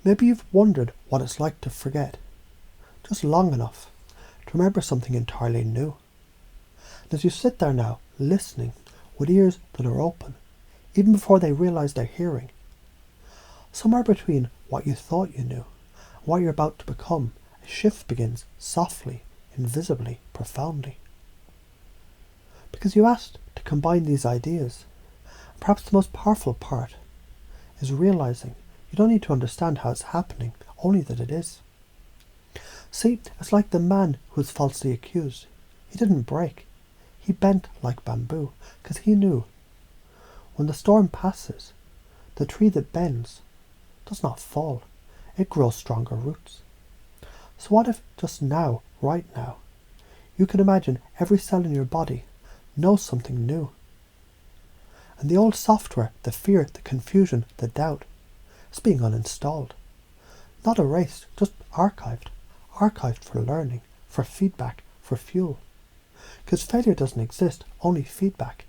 Maybe you've wondered what it's like to forget, just long enough to remember something entirely new. And as you sit there now, listening, with ears that are open, even before they realise they're hearing, somewhere between what you thought you knew and what you're about to become, a shift begins softly, invisibly, profoundly. Because you asked to combine these ideas, perhaps the most powerful part is realising you don't need to understand how it's happening, only that it is. See, it's like the man who was falsely accused. He didn't break. He bent like bamboo, because he knew when the storm passes, the tree that bends does not fall. It grows stronger roots. So what if just now, right now, you can imagine every cell in your body knows something new? And the old software, the fear, the confusion, the doubt, is being uninstalled. Not erased, just archived. Archived for learning, for feedback, for fuel. Because failure doesn't exist, only feedback.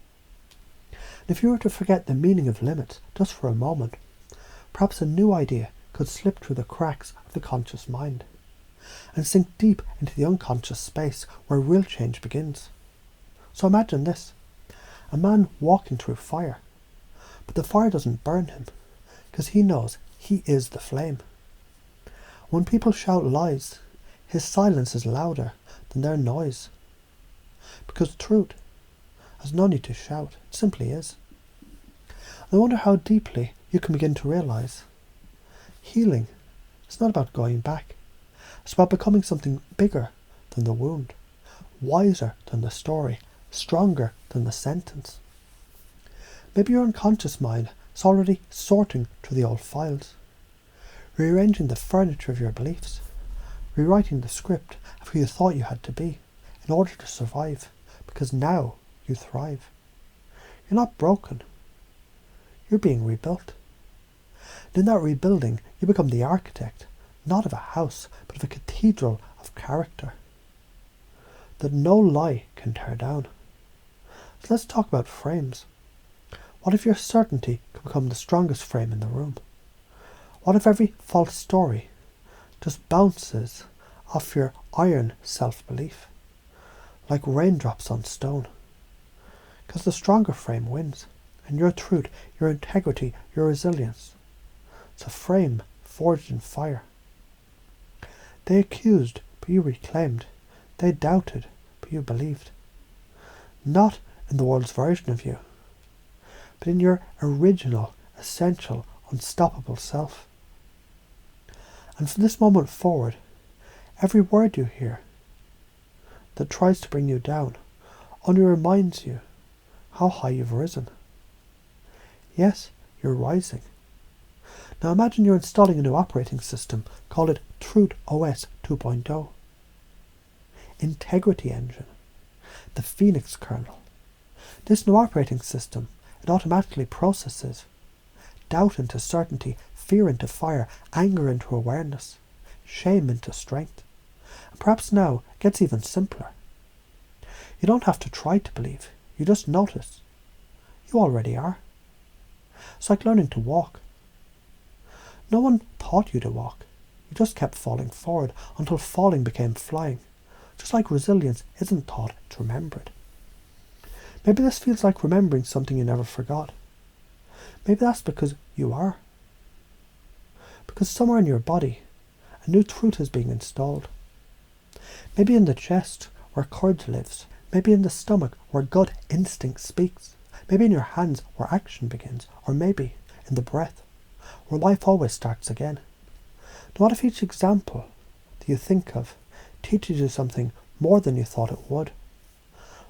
And if you were to forget the meaning of limits just for a moment, perhaps a new idea could slip through the cracks of the conscious mind and sink deep into the unconscious space where real change begins. So imagine this, a man walking through fire, but the fire doesn't burn him because he knows he is the flame. When people shout lies, his silence is louder than their noise. Because truth has no need to shout, it simply is. I wonder how deeply you can begin to realise healing is not about going back. It's about becoming something bigger than the wound, wiser than the story, stronger than the sentence. Maybe your unconscious mind is already sorting through the old files, rearranging the furniture of your beliefs, rewriting the script of who you thought you had to be in order to survive, because now you thrive. You're not broken. You're being rebuilt. And in that rebuilding, you become the architect, not of a house, but of a cathedral of character that no lie can tear down. So let's talk about frames. What if your certainty could become the strongest frame in the room? What if every false story just bounces off your iron self-belief, like raindrops on stone? Because the stronger frame wins, and your truth, your integrity, your resilience. It's a frame forged in fire. They accused, but you reclaimed. They doubted, but you believed. Not in the world's version of you, but in your original, essential, unstoppable self. And from this moment forward, every word you hear that tries to bring you down only reminds you how high you've risen. Yes, you're rising. Now imagine you're installing a new operating system, call it Truth OS 2.0. Integrity Engine, the Phoenix kernel. This new operating system, it automatically processes doubt into certainty, fear into fire, anger into awareness, shame into strength. And perhaps now it gets even simpler. You don't have to try to believe, you just notice. You already are. It's like learning to walk. No one taught you to walk. You just kept falling forward until falling became flying. Just like resilience isn't taught, it's remembered. Maybe this feels like remembering something you never forgot. Maybe that's because you are. Because somewhere in your body, a new truth is being installed. Maybe in the chest, where courage lives. Maybe in the stomach, where gut instinct speaks. Maybe in your hands, where action begins. Or maybe in the breath, where life always starts again. Now what if each example that you think of teaches you something more than you thought it would?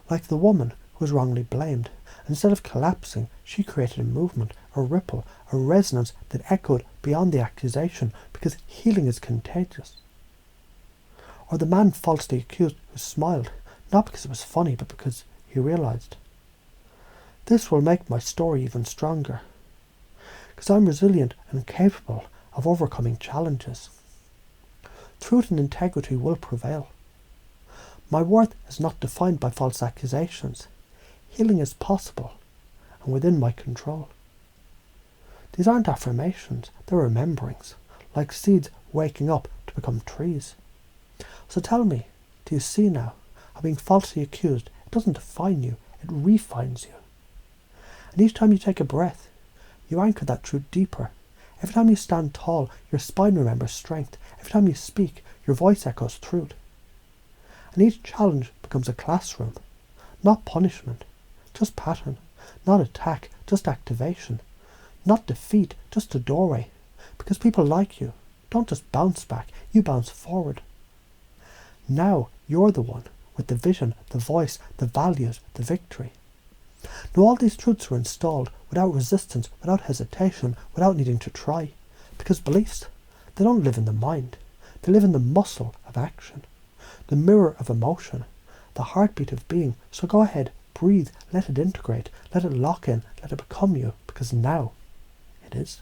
Like the woman who was wrongly blamed. Instead of collapsing, she created a movement, a ripple, a resonance that echoed beyond the accusation, because healing is contagious. Or the man falsely accused who smiled, not because it was funny, but because he realised, this will make my story even stronger, because I'm resilient and capable of overcoming challenges. Truth and integrity will prevail. My worth is not defined by false accusations. Healing is possible and within my control. These aren't affirmations, they're rememberings, like seeds waking up to become trees. So tell me, do you see now how being falsely accused, it doesn't define you, it refines you? And each time you take a breath, you anchor that truth deeper. Every time you stand tall, your spine remembers strength. Every time you speak, your voice echoes truth. And each challenge becomes a classroom, not punishment, just pattern, not attack, just activation, not defeat, just a doorway. Because people like you don't just bounce back, you bounce forward. Now you're the one with the vision, the voice, the values, the victory. Now all these truths were installed without resistance, without hesitation, without needing to try. Because beliefs, they don't live in the mind. They live in the muscle of action, the mirror of emotion, the heartbeat of being. So go ahead, breathe, let it integrate, let it lock in, let it become you, because now it is.